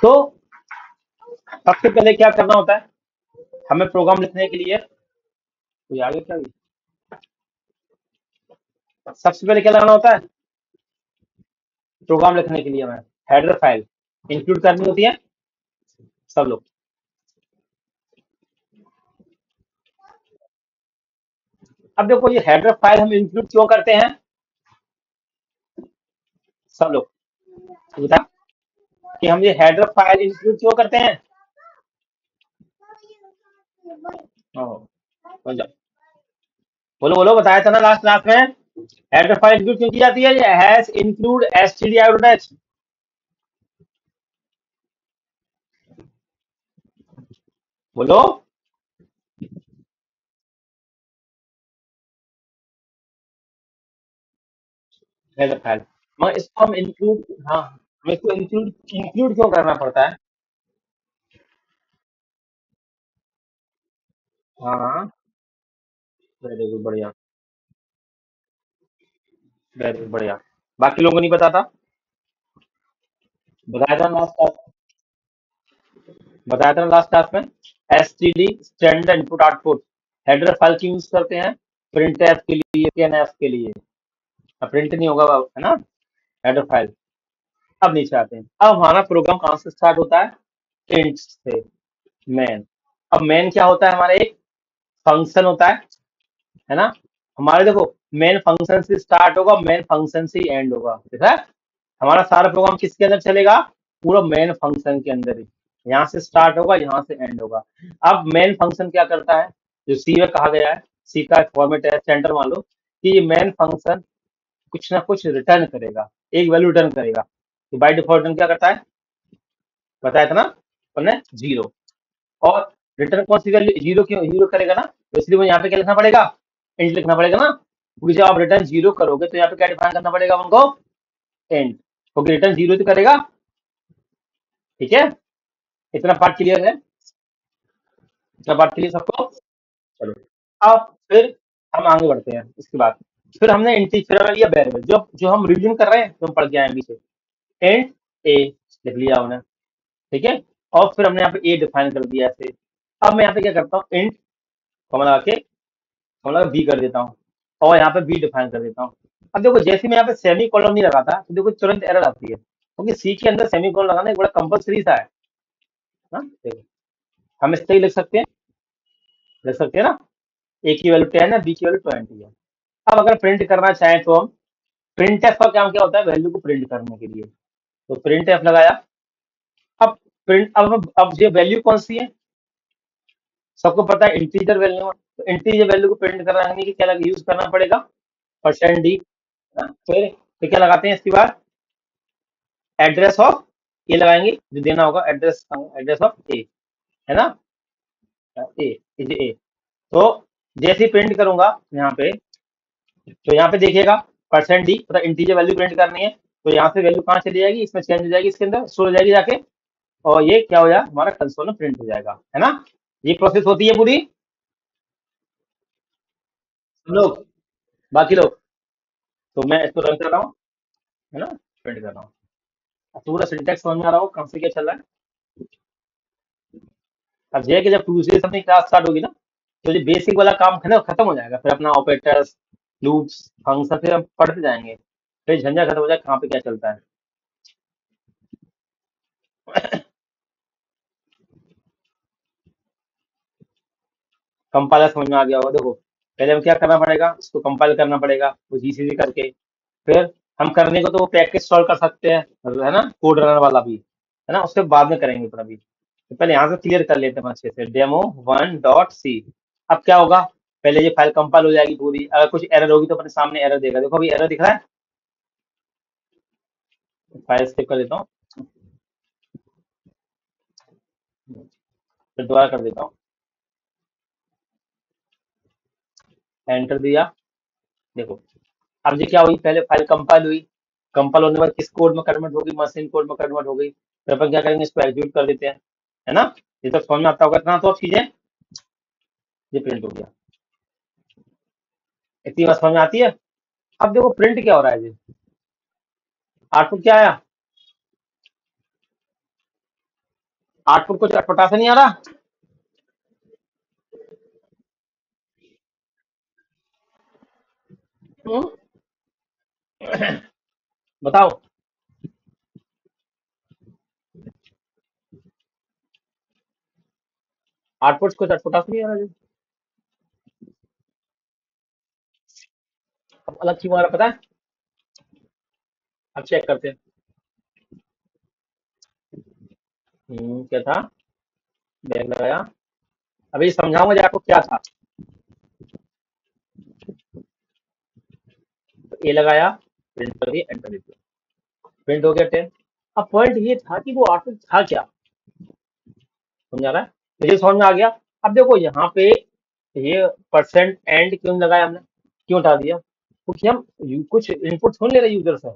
तो सबसे पहले क्या करना होता है हमें प्रोग्राम लिखने के लिए। कोई आगे क्या हुई? सबसे पहले क्या लगाना होता है प्रोग्राम लिखने के लिए हमें हेडर फाइल इंक्लूड करनी होती है सब लोग। अब देखो ये हेडर फाइल हम इंक्लूड क्यों करते हैं सब लोग बता कि हम ये हेडर फाइल इंक्लूड क्यों करते हैं। ओह, बोल जाओ। बोलो बोलो बताया था ना लास्ट क्लास में हेडर फाइल इंक्लूड क्यों की जाती है। ये हैश इंक्लूड stdio.h। बोलो। हेडर फाइल मगर इसको हम इंक्लूड, हाँ हमें इसको इंक्लूड इंक्लूड क्यों करना पड़ता है। हाँ वेरी गुड बढ़िया। वेरी गुड बढ़िया। बाकी लोगों को नहीं पता था। बताया था लास्ट क्लास, बताया था लास्ट क्लास में STD standard input output header file क्यों यूज करते हैं प्रिंट एफ के लिए स्कैन एफ के लिए। अब प्रिंट नहीं होगा है ना हेडर फाइल। अब नीचे आते हैं अब हमारा प्रोग्राम कहाँ से स्टार्ट होता है इंट से मेन। अब मेन क्या होता है हमारा एक फंक्शन होता है ना। हमारे देखो मेन फंक्शन से स्टार्ट होगा मेन फंक्शन से ही एंड होगा ठीक है। हमारा सारा प्रोग्राम किसके अंदर चलेगा पूरा मेन फंक्शन के अंदर ही। यहाँ से स्टार्ट होगा यहाँ से एंड होगा। अब मेन फंक्शन क्या करता है जो सी में कहा गया है सी का एक फॉर्मेट है सेंटर मान लो कि ये मेन फंक्शन कुछ ना कुछ रिटर्न करेगा एक वैल्यू रिटर्न करेगा। तो बाय डिफॉल्ट रिटर्न क्या करता है बताया था ना हमने जीरो। और रिटर्न कौन सी वैल्यू जीरो क्यों जीरो करेगा ना तो इसलिए मुझे यहाँ पे क्या लिखना पड़ेगा इंट लिखना पड़ेगा ना क्योंकि जब आप रिटर्न जीरो करोगे तो यहाँ पे क्या डिफाइन करना पड़ेगा उनको इंट क्योंकि रिटर्न जीरो तो करेगा। ठीक है इतना पार्ट क्लियर है इतना पार्ट क्लियर सबको। चलो अब फिर हम आगे बढ़ते हैं इसके बाद फिर हमने इंटीजर में लिया वेरिएबल जो जो हम रिवीजन कर रहे हैं जो हम पढ़ के आए हैं पीछे इंट ए लिख लिया हमने। ठीक है और फिर हमने यहाँ पे ए डिफाइन कर दिया ऐसे। अब मैं यहाँ पे क्या करता हूँ इंट कॉमा लगा के कॉमा लगा बी कर देता हूँ और यहाँ पे बी डिफाइन कर देता हूँ। अब देखो जैसे मैं यहाँ पे सेमी कॉलम नहीं लगाता तो देखो तुरंत एरर आती है क्योंकि सी के अंदर सेमी कॉलम लगाना एक बड़ा कंपलसरी सा है ना। देखो हम इससे ही लिख सकते हैं ना ए की वैल्यू 10 है बी की वैल्यू 20 है। अब अगर प्रिंट करना चाहें तो हम प्रिंट एफ का काम क्या होता है वैल्यू को प्रिंट करने के लिए। तो प्रिंट एफ लगाया। अब प्रिंट अब ये वैल्यू कौन सी है सबको पता है इंटीजर वैल्यू। तो इंटीजर वैल्यू को प्रिंट कराने के क्या यूज करना पड़ेगा परसेंट डी है ना। फिर क्या लगाते हैं इसके बाद एड्रेस ऑफ ए लगाएंगे जो देना होगा एड्रेस एड्रेस ऑफ ए है ना ए इज ए। तो जैसे ही प्रिंट करूंगा यहाँ पे तो यहाँ पे देखिएगा परसेंट डी मतलब इंटीजर वैल्यू प्रिंट करनी है। तो यहाँ से वैल्यू कहाँ चली जाएगी इसमें चेंज हो जाएगी इसके अंदर स्टोर हो जाएगी जाके और ये क्या हो जाएगा हमारा कंसोल में प्रिंट हो जाएगा है ना। ये प्रोसेस होती है पूरी हम लोग बाकी लोग। तो मैं इसको रन कर रहा हूँ है ना प्रिंट कर रहा हूँ। अब पूरा सिंटेक्स समझ में आ रहा हो कम से क्या चल रहा है। अब ये है कि जब ट्यूजडे से अपनी क्लास स्टार्ट होगी ना तो जो बेसिक वाला काम है ना खत्म हो जाएगा फिर अपना ऑपरेटर्स लूप्स फंक्शन फिर हम पढ़ते जाएंगे फिर झंझट खत्म हो जाए कहाँ पे क्या चलता है। कंपाइलर समझ में आ गया होगा देखो पहले हमें क्या करना पड़ेगा इसको कंपाइल करना पड़ेगा वो जीसीसी करके। फिर हम करने को तो वो पैकेज सॉल्व कर सकते हैं है ना कोड रनर वाला भी है ना उसके बाद में करेंगे पर अभी तो पहले यहाँ से क्लियर कर लेते हैं अच्छे से डेमो वन डॉट सी। अब क्या होगा पहले ये फाइल कंपाइल हो जाएगी पूरी अगर कुछ एरर होगी तो अपने सामने एरर देगा देखो अभी एरर दिख रहा है। फाइल सेव कर देता हूँ फिर दोबारा कर देता हूँ एंटर दिया। देखो अब ये क्या हुई पहले फाइल कंपाइल हुई कंपाइल होने के बाद किस कोड में कन्वर्ट होगी मशीन कोड में कन्वर्ट हो गई फिर अपन क्या करेंगे इसको एग्जीक्यूट कर देते हैं है ना। ये तो समझ में आता होगा इतना तो अब चीजें ये प्रिंट हो गया इतनी बात समझ में आती है। अब देखो प्रिंट क्या हो रहा है जी आउटपुट क्या आया आउटपुट कुछ अटपटा सा नहीं आ रहा? हम्म, बताओ। आउटपुट कुछ अटपटा सा नहीं आ रहा जी? अब अलग क्यों आ रहा पता है? अब चेक करते हैं। क्या था? बैग लगाया। अभी समझाऊंगा जी आपको क्या था। तो ए लगाया, प्रिंट कर दिया, एंटर दिया, प्रिंट हो गया 10। अब पॉइंट ये था कि वो आउटपुट था क्या, समझ आ रहा है? मुझे समझ में आ गया। अब देखो यहाँ पे ये परसेंट एंड क्यों लगाया हमने, क्यों हटा दिया? क्योंकि हम कुछ इनपुट सुन ले रहे यूजर से।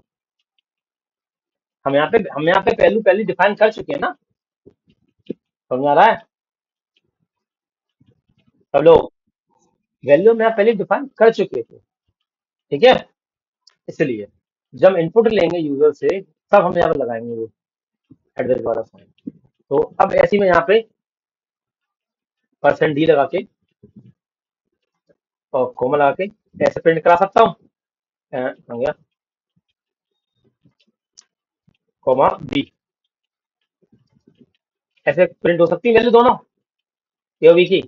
हम यहाँ पे वैल्यू पहले डिफाइन कर चुके हैं ना। समझ आ रहा है सब लोग? वैल्यू हम यहाँ पहले डिफाइन कर चुके थे, ठीक है? इसलिए जब इनपुट लेंगे यूजर से, तब हम यहाँ पे लगाएंगे वो एड्रेस वाला साइन। तो अब ऐसे में यहाँ पे परसेंट डी लगा के और कोमा लगा के ऐसे प्रिंट करा सकता हूँ। हो गया, कोमा बी। ऐसे प्रिंट हो सकती है वैल्यू दोनों ए और बी की,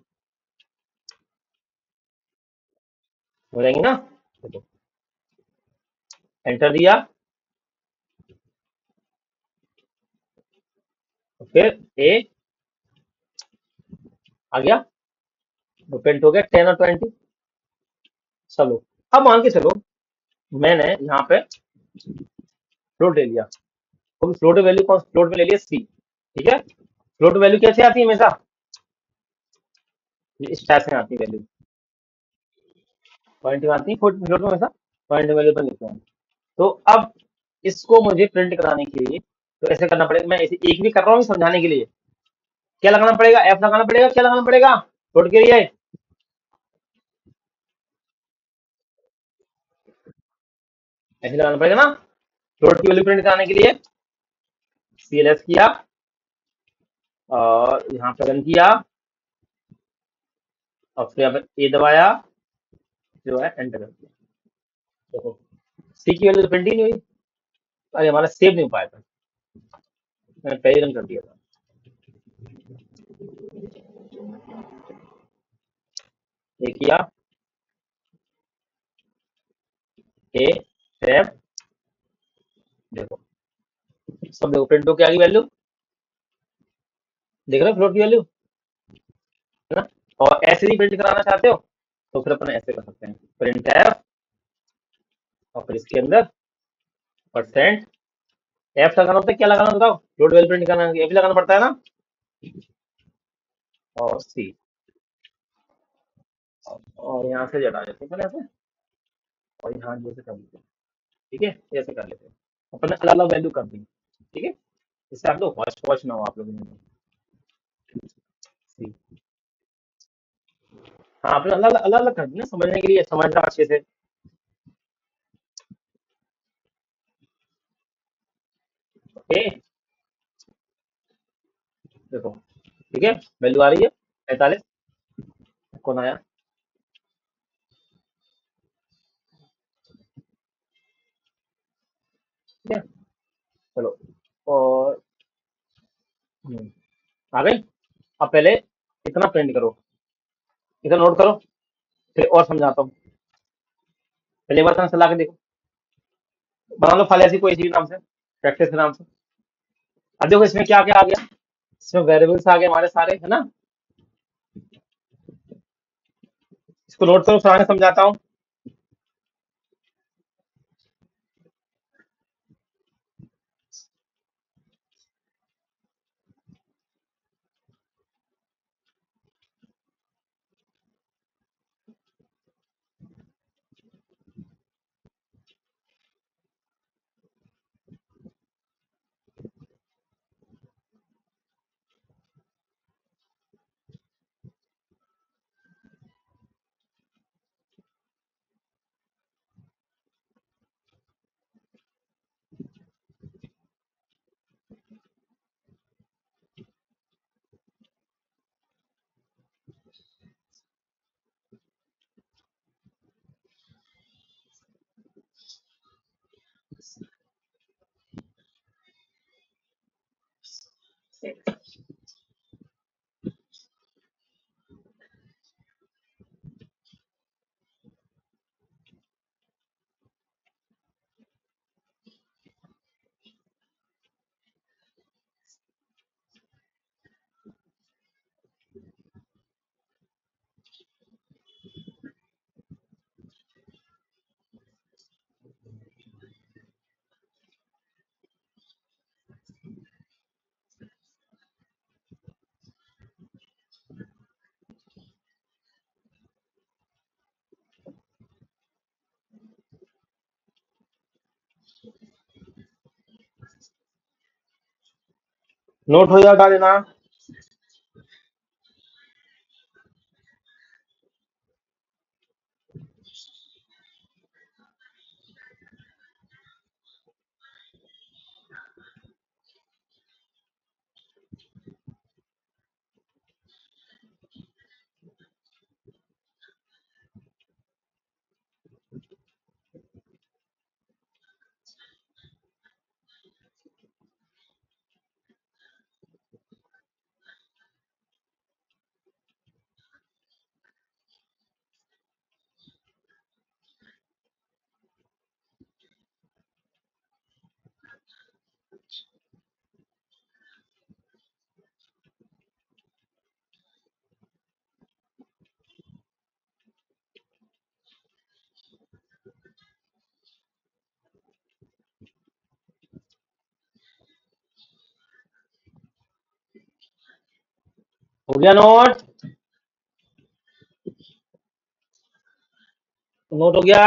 हो जाएंगी ना? देखो, एंटर दिया, तो फिर ए आ गया, तो प्रिंट हो गया 10 और 20। चलो, अब मान के चलो मैंने यहाँ पे फ्लोट ले लिया, तो फ्लोट वैल्यू कौन, फ्लोट में ले लिया सी, ठीक है? फ्लोट वैल्यू कैसे आती है हमेशा? इस टाइप से आती है वैल्यू, पॉइंट में आती है फ्लोट में हमेशा, पॉइंट वैल्यू पर लिखते हैं। तो अब इसको मुझे प्रिंट कराने के लिए तो ऐसे करना पड़ेगा। मैं ऐसे एक भी कर रहा हूँ समझाने के लिए। क्या लगाना पड़ेगा? एफ लगाना पड़ेगा। क्या लगाना पड़ेगा फ्लोट के लिए? ऐसे लगाना पड़ेगा ना, फ्लोट की वैल्यू प्रिंट कराने के लिए। सीएलएस किया और यहाँ पे रन किया और फिर यहाँ पे ए दबाया, जो है एंटर कर दिया। देखो, सी की वैल्यू प्रिंट ही नहीं हुई। अरे हमारा सेव नहीं हो पाया था, मैंने पहले रन कर दिया था। ये किया, ए सेव, देखो सब देखो प्रिंट हो के आ गई वैल्यू। देख रहे हो फ्लोट की वैल्यू, है ना? और ऐसे ही प्रिंट कराना चाहते हो तो फिर अपन ऐसे कर सकते हैं, प्रिंट एफ और फिर इसके अंदर परसेंट एफ लगाना होता है। क्या लगाना बताओ? फ्लोट वैल्यू प्रिंट करना एफ लगाना पड़ता है ना, और सी। और यहाँ से जटा देते हैं पहले ऐसे, और यहाँ जैसे कर लेते हैं, ठीक है? ऐसे कर लेते हैं, अपन ने अलग अलग वैल्यू कर दी, ठीक है? इससे आप लोग वॉच वॉच ना हो आप लोगों ने। सी, हाँ आपने अलग अलग अलग कर दी ना, समझने के लिए, समझना अच्छे से। ओके, देखो, ठीक है? वैल्यू आ रही है 45। कौन आया? ठीक है, चलो। और आ गई। अब पहले इतना प्रिंट करो, इतना नोट करो, फिर और समझाता हूँ। पहले बार चला के देखो, बना लो फाइल ऐसी कोई सी भी नाम से, प्रैक्टिस के नाम से। अब देखो इसमें क्या क्या आ गया, इसमें वेरिएबल्स आ गए हमारे सारे, है ना? इसको नोट करो, फिर आगे समझाता हूँ। नोट हो जाता देना। हो गया नोट? नोट हो गया?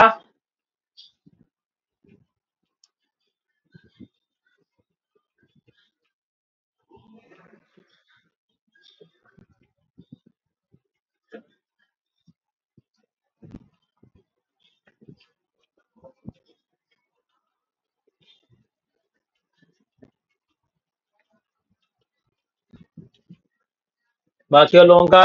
बाकी और लोगों का?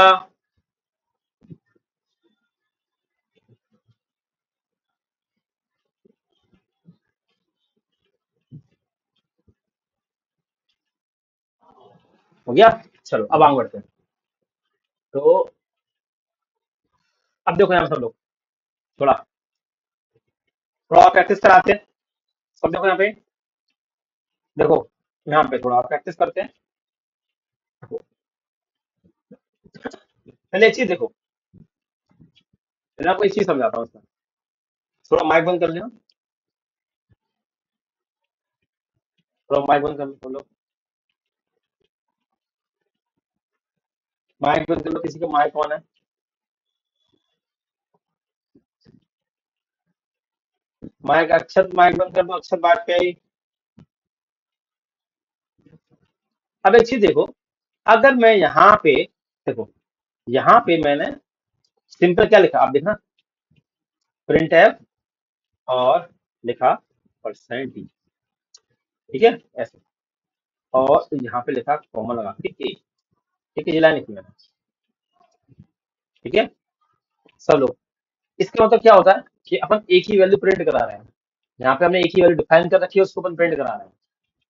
हो गया? चलो अब आगे बढ़ते हैं। तो अब देखो यहाँ पे सब लोग थोड़ा थोड़ा और प्रैक्टिस कराते हैं। सब देखो यहाँ पे, देखो यहाँ पे थोड़ा और प्रैक्टिस करते हैं। देखो, पहले एक चीज देखो, मैं आपको एक चीज समझाता हूँ इसमें। थोड़ा माइक बंद कर लेना, थोड़ा माइक बंद कर लो सब लोग। माइक बंद कर लो, किसी का माइक ऑन है? माइक अक्षत माइक बंद कर दो, अक्षत बात पे आई। अब एक चीज देखो, अगर मैं यहाँ पे देखो, यहाँ पे मैंने सिंपल क्या लिखा आप देखना, प्रिंट एफ और लिखा परसेंट डी, ठीक है ऐसे, और यहाँ पे लिखा कॉमा लगा के ए, ठीक है, ये लाइन लिखी मैंने, ठीक है सब लोग। इसका मतलब क्या होता है कि अपन एक ही वैल्यू प्रिंट करा रहे हैं, यहाँ पे हमने एक ही वैल्यू डिफाइन कर रखी है, उसको अपन प्रिंट करा रहे हैं,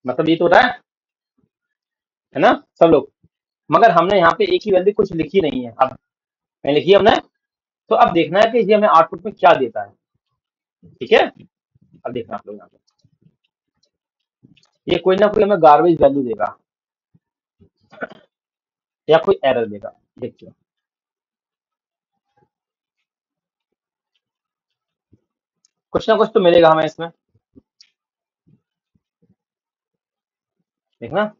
मतलब ये तो होता है ना सब लोग। मगर हमने यहाँ पे एक ही वैल्यू कुछ लिखी नहीं है, अब मैं लिखी है हमने, तो अब देखना है कि ये हमें आउटपुट में क्या देता है, ठीक है। अब देखना आप लोग यहाँ पे, ये कोई ना कोई हमें गार्बेज वैल्यू देगा या कोई एरर देगा, देखिए कुछ ना कुछ तो मिलेगा हमें इसमें, देखना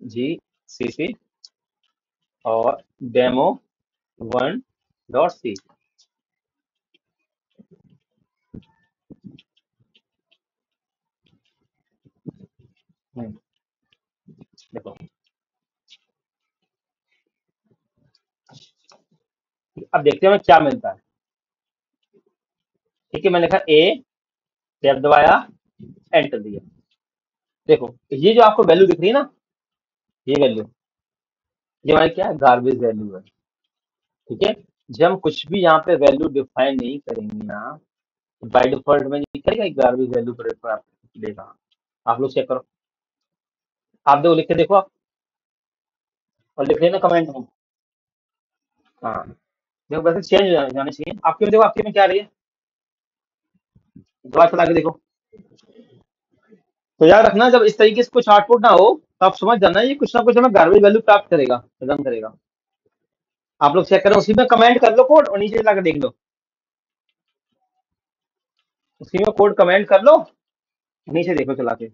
जी सी सी और डेमो 1.c, देखो अब देखते हैं हमें क्या मिलता है, ठीक है। मैंने लिखा ए, टैब दबाया, एंटर दिया, देखो ये जो आपको वैल्यू दिख रही है ना, ये वैल्यू, ये हमारी क्या है, गार्बेज वैल्यू है, ठीक है। जब हम कुछ भी यहाँ पे वैल्यू डिफाइन नहीं करेंगे ना, बाय डिफॉल्ट में ये करेगा, गार्बेज वैल्यू पर देगा। आप लोग चेक करो, आप देखो, लिख के देखो आप, और लिख लेना कमेंट में। हाँ, देखो वैसे चेंज हो जाने चाहिए आपके में। देखो आपके में क्या आ रही है, दोबारा चला के देखो। तो याद रखना, जब इस तरीके से कुछ आउटपुट ना हो, तो आप समझ जाना ये कुछ ना कुछ हमें गार्बेज वैल्यू प्राप्त करेगा, प्रदान करेगा। आप लोग चेक करो, उसी में कमेंट कर लो कोड, और नीचे जाकर देख लो, उसी में कोड कमेंट कर लो, नीचे देखो चला के।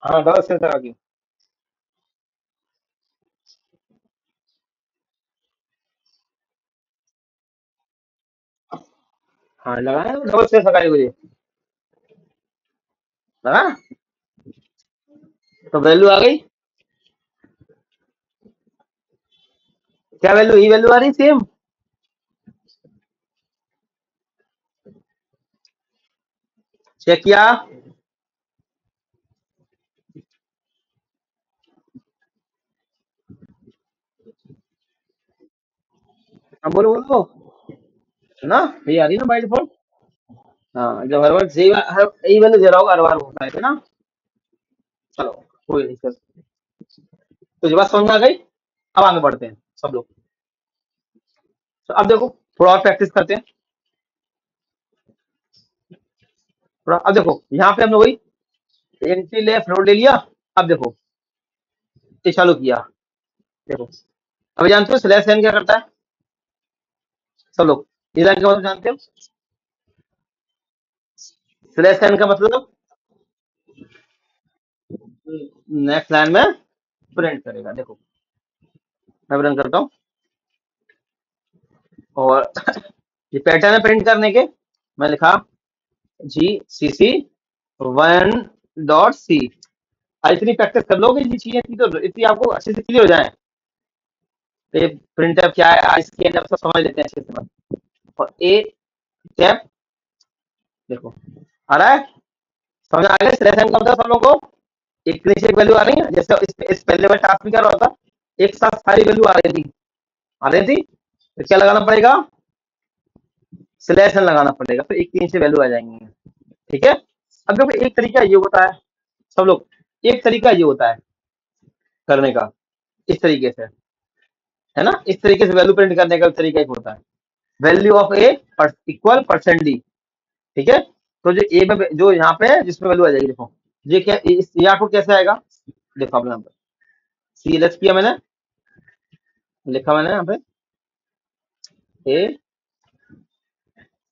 हाँ, डबल सेंसर आ गई। हाँ, लगा है, डबल सेंसर आ गई मुझे, लगा। तो वैल्यू आ गई। क्या वैल्यू, ई वैल्यू आ रही सेम। चेक किया। हाँ, बोलो बोलो। है ना, ये आ रही ना बाई डिफॉल्ट। हाँ, जब हर बार सही, हर ई वैल्यू दे रहा होगा, हर बार होता है ना। चलो, कोई नहीं, चल। तो ये बात समझ में आ गई। अब आगे बढ़ते हैं सब लोग। तो अब देखो, थोड़ा और प्रैक्टिस करते हैं। थोड़ा अब देखो, यहाँ पे हमने वही एंट्री लेफ्ट रोड ले लिया। अब देखो, ये चालू किया। देखो, अभी जानते हो स्लैश एन क्या करता है, सब लोग। ये लाइन का मतलब जानते हो, स्लैश एन का मतलब नेक्स्ट लाइन में प्रिंट करेगा। देखो, मैं रन करता हूँ, और ये पैटर्न है प्रिंट करने के। मैं लिखा जी सी सी 1.c। आज इतनी प्रैक्टिस कर लोगे, ये चीजें इतनी तो इतनी आपको अच्छे से क्लियर हो जाए। तो ये प्रिंट टैब क्या है, आई स्कैन टैब सब समझ लेते हैं अच्छे से। और ए टैब, देखो आ रहा है, समझ आ गया स्लैश एन का मतलब सब लोगों को। एक नीचे एक वैल्यू आ रही है, जैसे इस पहले वाले टास्क में क्या रहा था, एक साथ सारी वैल्यू आ रही थी, आ रही थी। तो क्या लगाना पड़ेगा, स्लैश एन लगाना पड़ेगा, तो एक तीन से वैल्यू आ जाएंगी। ठीक है। अब देखो, एक तरीका ये होता है सब लोग, एक तरीका ये होता है करने का, इस तरीके से, है ना, इस तरीके से वैल्यू प्रिंट करने का तरीका एक होता है, value of A equal percent D. ठीक है। तो जो ए में जो यहाँ पे है, जिसमें वैल्यू आ जाएगी, देखो ये क्या, इस ये आउटपुट कैसे आएगा। देखो अपने यहाँ पे सी एल एस किया मैंने, लिखा मैंने यहाँ पे ए,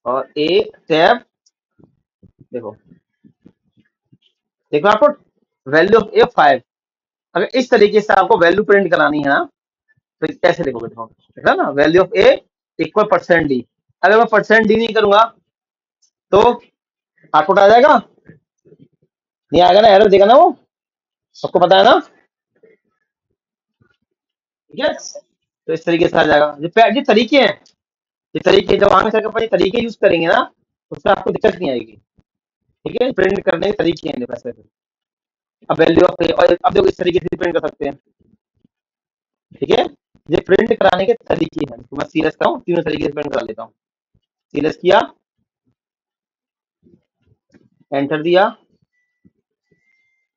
और ए टैब। देखो, देखो आउटपुट, वैल्यू ऑफ ए 5। अगर इस तरीके से आपको वैल्यू प्रिंट करानी है ना, तो कैसे देखोगे, देखो देख रहा ना, value of A equal percent D. अगर मैं परसेंट डी नहीं करूंगा, तो आउटपुट आ जाएगा, नहीं आएगा ना, एरर देगा ना वो, सबको पता है ना। ठीक है। तो इस तरीके से आ जाएगा। ये तरीके हैं, ये तरीके जब आगे चलकर अपन ये तरीके यूज करेंगे ना, तो उससे आपको दिक्कत नहीं आएगी। ठीक है, प्रिंट करने के तरीके हैं वैसे। अब वैल्यू ऑफ ए, और अब देखो इस तरीके से प्रिंट कर सकते हैं। ठीक है। ये प्रिंट कराने के तरीके हैं, तो मैं सीरियस का हूँ, तीनों तरीके से प्रिंट करा लेता हूँ। सीरियस किया, एंटर दिया,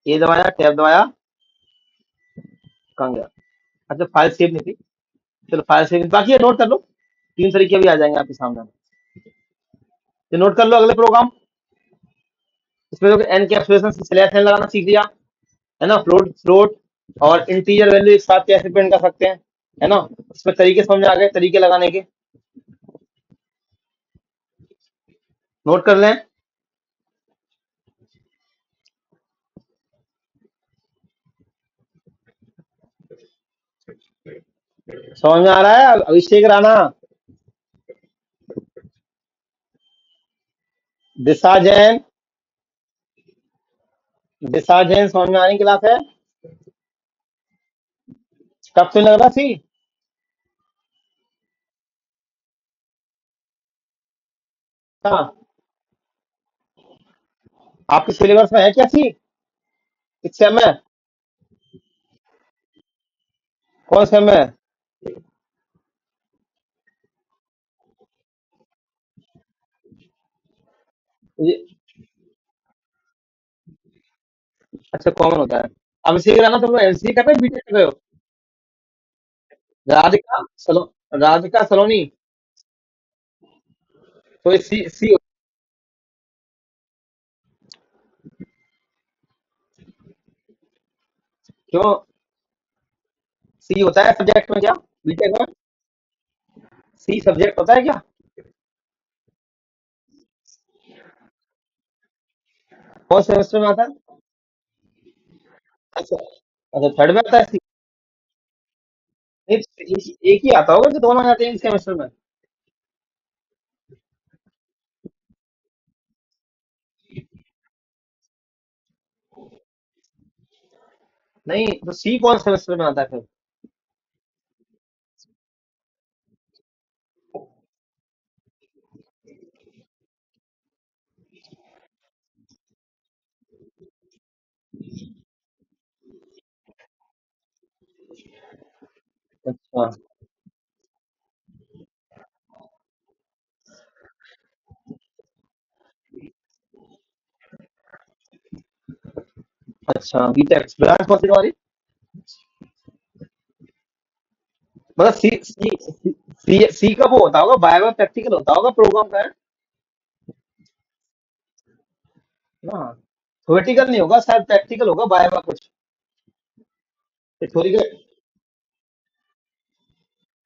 ए दबाया, टैब दबाया, कहाँ गया। अच्छा, फाइल सेव नहीं थी, चलो फाइल सेव, बाकी ये नोट कर लो, तीन तरीके भी आ जाएंगे आपके सामने। ये नोट कर लो अगले प्रोग्राम। इसमें तो एनकैप्सुलेशन स्लैश एन लगाना सीख लिया, है ना, फ्लोट फ्लोट और इंटीजर वैल्यू एक साथ कैसे प्रिंट कर सकते हैं, है ना। इसमें तरीके समझ आ गए, तरीके लगाने के। नोट कर लें। समझ में आ रहा है अभिषेक राणा? दिशा जैन। दिशा जैन समझ में आने की क्लास है। कब से लग रहा सी? हाँ। आपके सिलेबस में है क्या सी? किस सेम में? कौन सेम में? ये अच्छा कॉमन होता है। अभिषेक राणा तुम लोग एमसीए कर रहे हो बीटेक कर रहे हो? राधिका सलो राधिका सलोनी। तो ये सी सी क्यों? सी होता है सब्जेक्ट में क्या बीटेक में? सी सब्जेक्ट होता है क्या? कौन सेमेस्टर में आता है? अच्छा अच्छा, थर्ड में आता है सी। एक ही आता होगा कि दोनों आते हैं सेमेस्टर में? नहीं तो सी कौन सेमेस्टर में आता है फिर? अच्छा। अच्छा बीटेक ब्रांच कौन सी तुम्हारी? मतलब सी का वो होता होगा बायो प्रैक्टिकल होता होगा प्रोग्राम का है ना? थ्योरेटिकल नहीं होगा शायद, प्रैक्टिकल होगा बायो का कुछ। थ्योरी का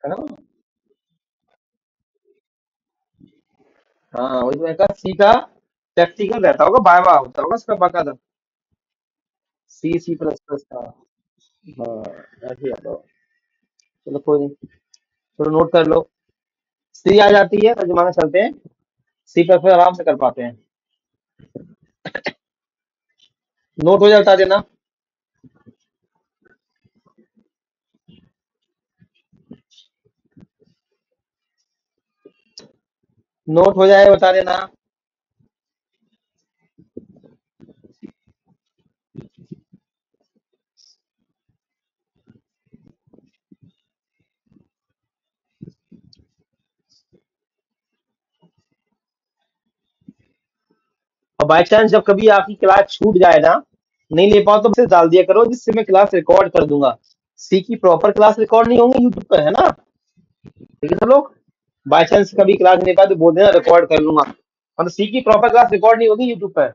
है ना? हाँ वही तो मैंने कहा सी का प्रैक्टिकल रहता होगा, बायो होता होगा उसका बाकायदा। सी सी प्लस प्लस का। हाँ ऐसे ही आता होगा। चलो कोई नहीं। चलो नोट कर लो। सी आ जाती है तो जमाना चलते हैं। सी पर फिर आराम से कर पाते हैं। नोट हो जाए बता देना। नोट हो जाए बता देना। और बाई चांस जब कभी आपकी क्लास छूट जाए ना, नहीं ले पाओ तो मैसेज डाल दिया करो जिससे मैं क्लास रिकॉर्ड कर दूंगा। सी की प्रॉपर क्लास रिकॉर्ड नहीं होंगी यूट्यूब पे, है ना? ठीक है सब लोग। बाई चांस कभी क्लास नहीं ले पाए तो बोल देना रिकॉर्ड कर लूंगा, मतलब सी की प्रॉपर क्लास रिकॉर्ड नहीं होगी यूट्यूब पर।